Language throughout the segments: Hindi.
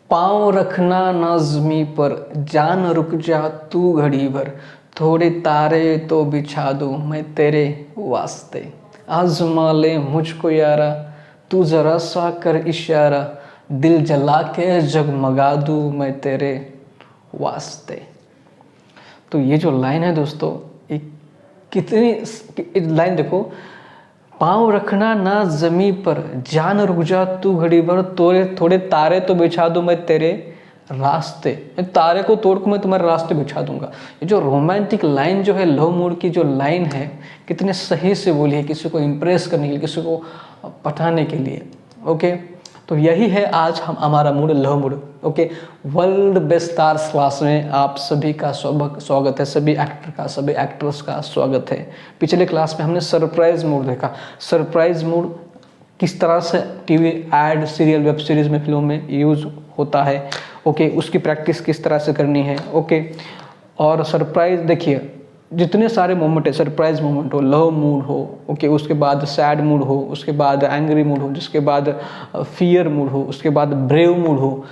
पाँव रखना ना ज़मीं पर, जान रुक जा तू घड़ी भर, थोड़े तारे तो बिछा दूँ मैं तेरे वास्ते, आज़मा ले मुझको यारा तू ज़रा सा कर इशारा, दिल जला के जगमगा दूँ मैं तेरे वास्ते। तो ये जो लाइन है दोस्तों, एक कितनी लाइन देखो, पाँव रखना ना ज़मीं पर, जान रुक जा तू घड़ी भर, थोड़े तारे तो बिछा दूँ मैं तेरे रास्ते, तारे को तोड़ के मैं तुम्हारे रास्ते बिछा दूंगा। ये जो रोमांटिक लाइन जो है, लव मूड की जो लाइन है, कितने सही से बोली है किसी को इम्प्रेस करने के लिए, किसी को पटाने के लिए। ओके, तो यही है आज हमारा mood, love mood. Okay, world best stars class में आप सभी का स्वागत है, सभी एक्टर का, सभी एक्ट्रेस का स्वागत है। पिछले क्लास में हमने सरप्राइज मूड देखा, सरप्राइज मूड किस तरह से TV ad, serial, web series में, फिल्मों में यूज होता है। ओके, उसकी प्रैक्टिस किस तरह से करनी है। ओके, और सरप्राइज देखिए, जितने सारे मोमेंट है, सरप्राइज मोमेंट हो, लव मूड हो, ओके, उसके बाद सैड मूड हो, उसके बाद एंग्री मूड हो, जिसके बाद फियर मूड हो, उसके बाद ब्रेव मूड हो।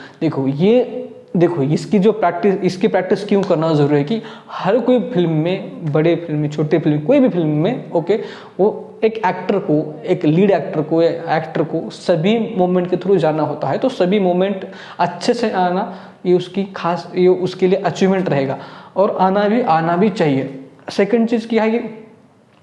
देखो इसकी जो प्रैक्टिस, इसकी प्रैक्टिस क्यों करना ज़रूरी है कि हर कोई फिल्म में, बड़े फिल्म में, छोटे फिल्म, कोई भी फिल्म में, ओके, वो एक एक्टर को, एक लीड एक्टर को सभी मोमेंट के थ्रू जाना होता है। तो सभी मोमेंट अच्छे से आना, ये उसकी खास, ये उसके लिए अचीवमेंट रहेगा, और आना भी चाहिए। सेकंड चीज़ क्या है कि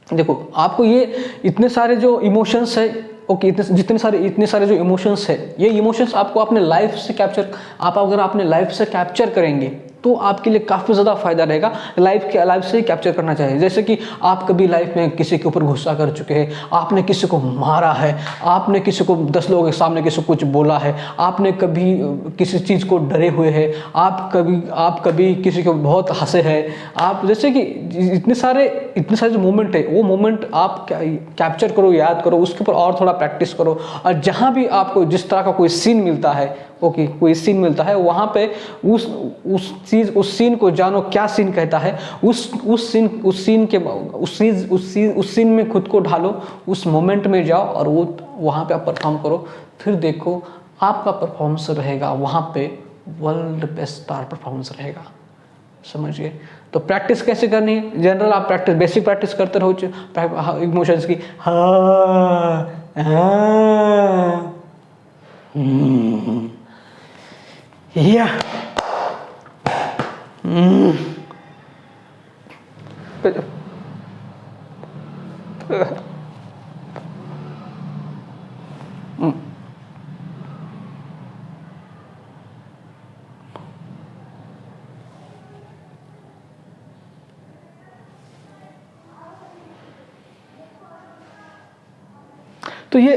देखो, आपको ये इतने सारे जो इमोशंस है, ओके, इतने सारे जो इमोशंस है, ये इमोशंस आपको अपने लाइफ से कैप्चर, आप अगर अपने लाइफ से कैप्चर करेंगे तो आपके लिए काफ़ी ज़्यादा फायदा रहेगा। लाइफ से ही कैप्चर करना चाहिए। जैसे कि आप कभी लाइफ में किसी के ऊपर गुस्सा कर चुके हैं, आपने किसी को मारा है, आपने किसी को 10 लोगों के सामने किसी को कुछ बोला है, आपने कभी किसी चीज़ को डरे हुए हैं, आप कभी किसी को बहुत हंसे हैं, आप जैसे कि इतने सारे जो मोमेंट है, वो मोमेंट आप कैप्चर करो, याद करो, उसके ऊपर और थोड़ा प्रैक्टिस करो। और जहाँ भी आपको जिस तरह का कोई सीन मिलता है, ओके, कोई सीन मिलता है, वहाँ पे उस सीन को जानो, क्या सीन कहता है, उस सीन में खुद को ढालो, उस मोमेंट में जाओ और वो वहाँ पे आप परफॉर्म करो। फिर देखो आपका परफॉर्मेंस रहेगा वहाँ पे वर्ल्ड बेस्ट स्टार परफॉर्मेंस रहेगा। समझिए। तो प्रैक्टिस कैसे करनी है? जनरल आप प्रैक्टिस, बेसिक प्रैक्टिस करते रहो इमोशंस की। या तो ये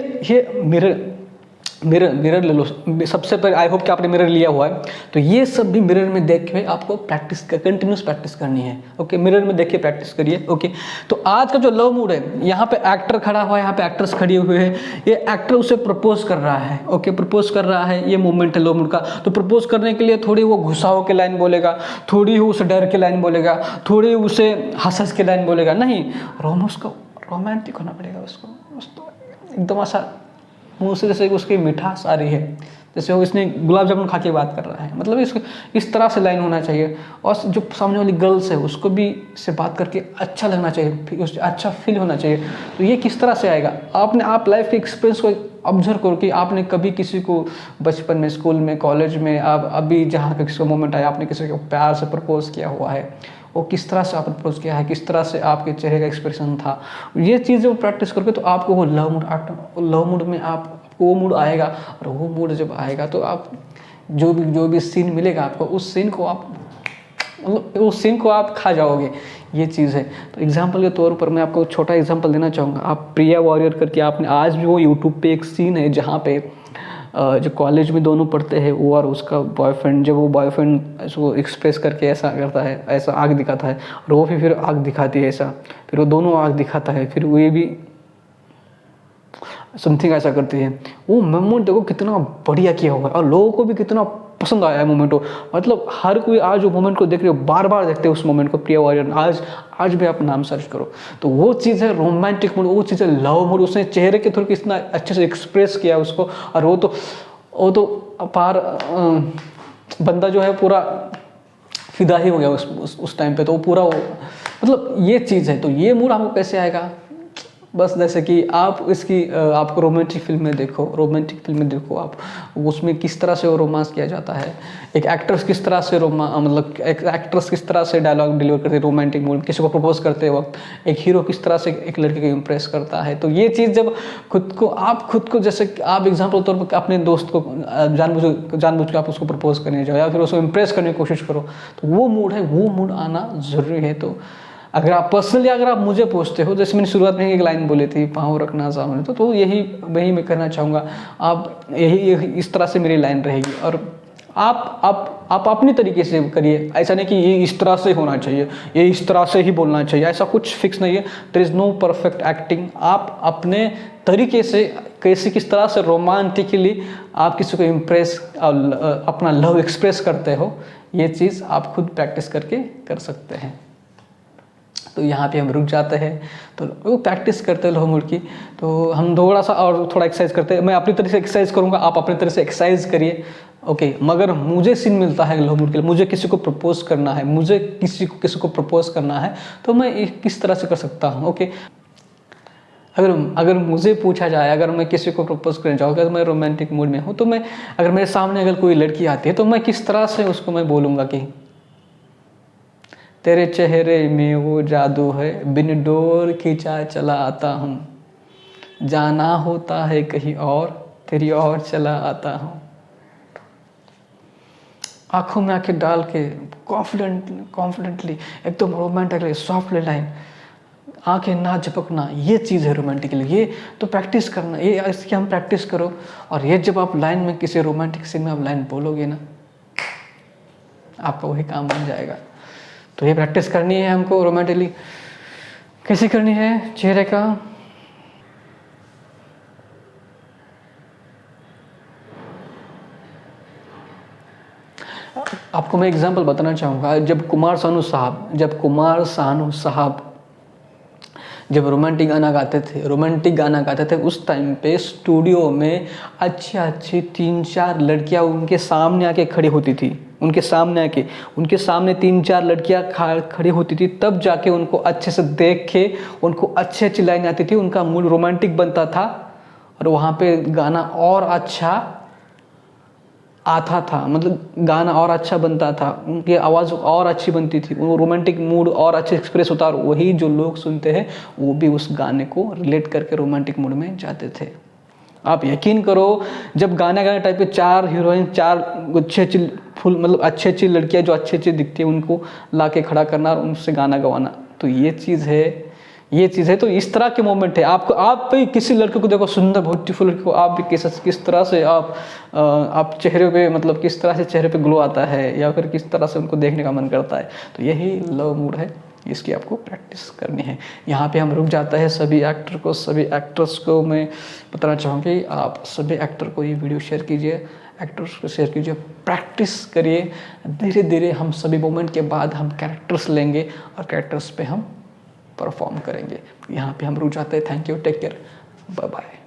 मिरर ले लो सबसे पहले। आई होप कि आपने मिरर लिया हुआ है। तो ये सब भी मिरर में देख के आपको कंटिन्यूस प्रैक्टिस करनी है। ओके, मिरर में देखिए, प्रैक्टिस करिए। ओके, तो आज का जो लव मूड है, यहाँ पे एक्टर खड़ा हुआ है, यहाँ पे एक्ट्रेस खड़ी हुई है। ये एक्टर उसे प्रपोज कर रहा है। ओके, प्रपोज कर रहा है, ये मोमेंट है लव मूड का। तो प्रपोज करने के लिए थोड़ी वो गुस्सा के लाइन बोलेगा, थोड़ी उसे डर के लाइन बोलेगा, थोड़ी उसे हंस के लाइन बोलेगा। नहीं, रोमांटिक होना पड़ेगा उसको एकदम ऐसा मुँह से, जैसे उसकी मिठास आ रही है, जैसे वो इसने गुलाब जामुन खा के बात कर रहा है। मतलब इसको इस तरह से लाइन होना चाहिए। और जो सामने वाली गर्ल्स है उसको भी इससे बात करके अच्छा लगना चाहिए, फिर उससे अच्छा फील होना चाहिए। तो ये किस तरह से आएगा? आप लाइफ के एक्सपीरियंस को ऑब्जर्व करो कि आपने कभी किसी को बचपन में, स्कूल में, कॉलेज में, आप अभी जहाँ का किसी को मोमेंट आया, आपने किसी को प्यार से प्रपोज किया हुआ है, वो किस तरह से आपने प्रपोज किया है, किस तरह से आपके चेहरे का एक्सप्रेशन था। ये चीज़ें प्रैक्टिस करके तो आपको वो लव मूड में आपको वो मूड आएगा। और वो मूड जब आएगा तो आप जो भी सीन मिलेगा आपको, उस सीन को आप खा जाओगे। ये चीज़ है। तो एग्जांपल के तौर पर मैं आपको छोटा एग्जांपल देना चाहूँगा। आप प्रिया वॉरियर करके, आपने आज भी वो यूट्यूब पे एक सीन है जहाँ पे जो कॉलेज में दोनों पढ़ते हैं, वो और उसका बॉयफ्रेंड, जब वो बॉयफ्रेंड उसको एक्सप्रेस करके ऐसा करता है, ऐसा आँख दिखाता है, और वो फिर आँख दिखाती है ऐसा, फिर वो दोनों आँख दिखाता है, फिर वो ये भी समथिंग ऐसा करती है। वो मोमेंट देखो कितना बढ़िया किया हुआ है, और लोगों को भी कितना पसंद आया है मोमेंट को। मतलब हर कोई आज वो मोमेंट को देख रहे हो, बार बार देखते हैं उस मोमेंट को। प्रिया वॉरियर आज भी आप नाम सर्च करो तो वो चीज़ है रोमांटिक मूड, वो चीज़ है लव मूड। उसने चेहरे के थ्रू कितना अच्छे से एक्सप्रेस किया उसको, और वो तो वो तो पार बंदा जो है पूरा फिदा ही हो गया उस टाइम पे, तो वो पूरा मतलब ये चीज़ है। तो ये मूड आपको कैसे आएगा? बस जैसे कि आप इसकी आपको रोमांटिक फिल्म में देखो आप, उसमें किस तरह से वो रोमांस किया जाता है, एक एक्ट्रेस किस तरह से मतलब एक एक्ट्रेस किस तरह से डायलॉग डिलीवर करती है रोमांटिक मूड में, किसी को प्रपोज करते वक्त एक हीरो किस तरह से एक लड़के को इम्प्रेस करता है। तो ये चीज़ जब खुद को जैसे आप एग्जाम्पल तौर पर अपने दोस्त को जानबूझ के आप उसको प्रपोज करने जाओ या फिर उसको इम्प्रेस करने की कोशिश करो, तो वो मूड है, वो मूड आना ज़रूरी है। तो अगर आप पर्सनली अगर आप मुझे पूछते हो, जैसे मैंने शुरुआत में एक लाइन बोली थी, पाँव रखना सामने, तो यही मैं कहना चाहूँगा। आप यही इस तरह से मेरी लाइन रहेगी। और आप अपनी तरीके से करिए, ऐसा नहीं कि ये इस तरह से होना चाहिए, ये इस तरह से ही बोलना चाहिए, ऐसा कुछ फिक्स नहीं है। There is no perfect acting. आप अपने तरीके से किस तरह से रोमांटिकली आप किसी को इम्प्रेस अपना लव एक्सप्रेस करते हो, ये चीज़ आप खुद प्रैक्टिस करके कर सकते हैं। तो यहाँ पे हम रुक जाते हैं। तो वो प्रैक्टिस करते हैं लव मूड की। तो हम थोड़ा एक्सरसाइज करते हैं। मैं अपनी तरह से एक्सरसाइज करूँगा, आप अपनी तरह से एक्सरसाइज करिए। ओके, मगर मुझे सीन मिलता है लव मूड के लिए, मुझे किसी को प्रपोज करना है, मुझे किसी को प्रपोज करना है, तो मैं किस तरह से कर सकता हूँ। ओके, अगर मुझे पूछा जाए, अगर मैं किसी को प्रपोज करने जाऊँ, अगर मैं रोमांटिक मूड में हूँ, तो मैं अगर मेरे सामने अगर कोई लड़की आती है, तो मैं किस तरह से उसको मैं बोलूँगा कि तेरे चेहरे में वो जादू है, बिन डोर खींचा चला आता हूँ, जाना होता है कहीं और, तेरी ओर चला आता हूँ। आंखों में आंखें डाल के कॉन्फिडेंटली एकदम रोमांटिकली सॉफ्टली लाइन, आंखें ना झपकना, ये चीज़ है रोमांटिकली। ये तो प्रैक्टिस करना, ये इसकी हम प्रैक्टिस करो। और ये जब आप लाइन में किसी रोमांटिक सीन में आप लाइन बोलोगे ना, आपका वही काम बन जाएगा। तो ये प्रैक्टिस करनी है हमको रोमांटिकली। कैसे करनी है? चेहरे का आपको मैं एग्जांपल बताना चाहूँगा। जब कुमार सानू साहब जब रोमांटिक गाना गाते थे, उस टाइम पे स्टूडियो में अच्छी 3-4 लड़कियां उनके सामने आके खड़ी होती थी। उनके सामने 3-4 लड़कियां खड़ी होती थी, तब जाके उनको अच्छे से देख के उनको अच्छी लाइन आती थी, उनका मूड रोमांटिक बनता था और वहाँ पे गाना और अच्छा आता था, मतलब गाना और अच्छा बनता था, उनकी आवाज़ और अच्छी बनती थी, वो रोमांटिक मूड और अच्छे एक्सप्रेस होता। और वही जो लोग सुनते हैं वो भी उस गाने को रिलेट करके रोमांटिक मूड में जाते थे। आप यकीन करो, जब गाने टाइप पे 4 हीरोइन, 4 अच्छी लड़कियां जो अच्छी दिखती है, उनको ला के खड़ा करना और उनसे गाना गवाना, तो ये चीज़ है। तो इस तरह के मोमेंट है। आप भी किसी लड़के को देखो, सुंदर ब्यूटीफुल लड़के को, आप भी किस तरह से आप चेहरे पे, मतलब किस तरह से चेहरे पे ग्लो आता है, या फिर किस तरह से उनको देखने का मन करता है। तो यही लव मूड है, इसकी आपको प्रैक्टिस करनी है। यहाँ पे हम रुक जाते हैं। सभी एक्टर्स को मैं बताना चाहूँगी, आप सभी एक्टर को ये वीडियो शेयर कीजिए, एक्टर्स को शेयर कीजिए, प्रैक्टिस करिए। धीरे धीरे हम सभी मोमेंट के बाद हम कैरेक्टर्स लेंगे और कैरेक्टर्स पे हम परफॉर्म करेंगे। यहाँ पे हम रुक जाते हैं। Thank you, take care, bye bye.